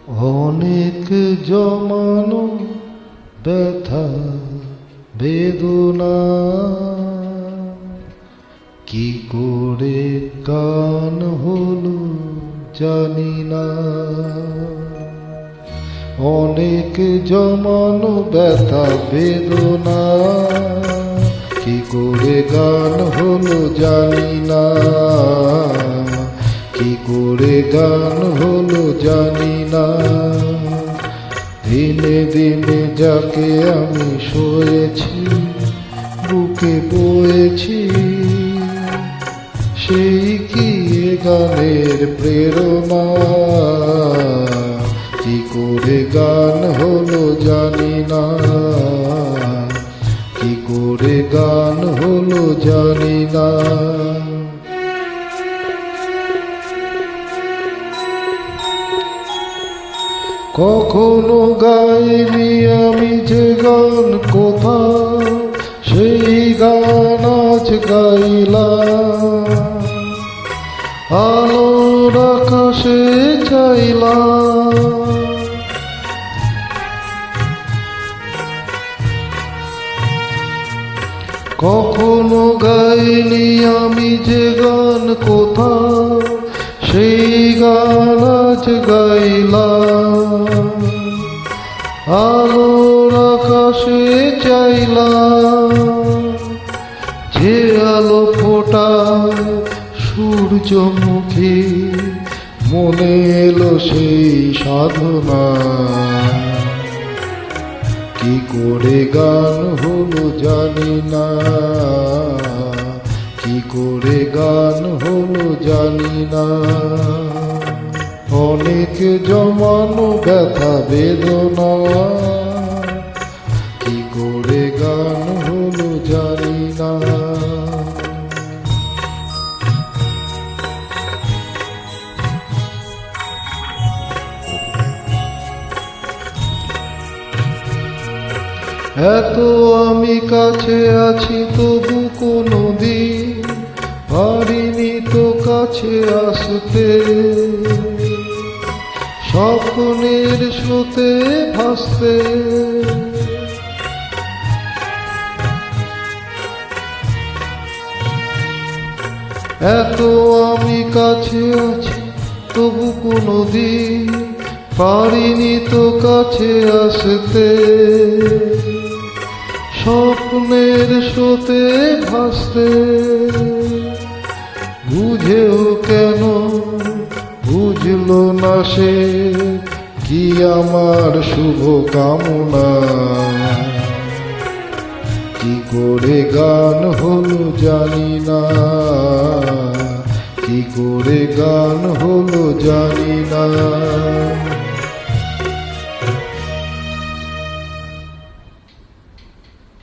অনেক জমানো ব্যথা বেদনা কি করে গান হলো জানি না। অনেক জমানো ব্যথা বেদনা কি করে গান হলো জানি না। কি করে গান হলো জানি না। দিনে দিনে যাকে আমি সয়েছি বুকে বয়েছি সেই কি এ গানের প্রেরণা। কি করে গান হলো জানি না। কি করে গান হলো জানি না। কখনো গাইনি আমি যে গান কোথাও সেই গান আজ গাইলাম। আলোর আকাশে চাইলাম। কখনো গাইনি আমি যে গান কোথাও সেই গান আজ গাইলাম। আলোর আকাশে চাইলাম। যে আলো ফোটায় সূর্যমুখী মনে এলো সেই সাধনা। কি করে গান হলো জানি না। কি করে গান হলো জানি না। অনেক জমানো ব্যথা বেদনা কি করে গান হলো জানি না। এত আমি কাছে আছি তবু কোনো দিন পারিনি তো কাছে আসতে। স্বপ্নের স্রোতে ভাসতে। এত আমি কাছে আছি তবু কোনো দিন পারিনি তো কাছে আসতে। স্বপ্নের স্রোতে ভাসতে। বুঝেও কেন বুঝলো না সে কি আমার শুভ কামনা। কি করে গান হলো জানি না। কি করে গান হলো জানি না।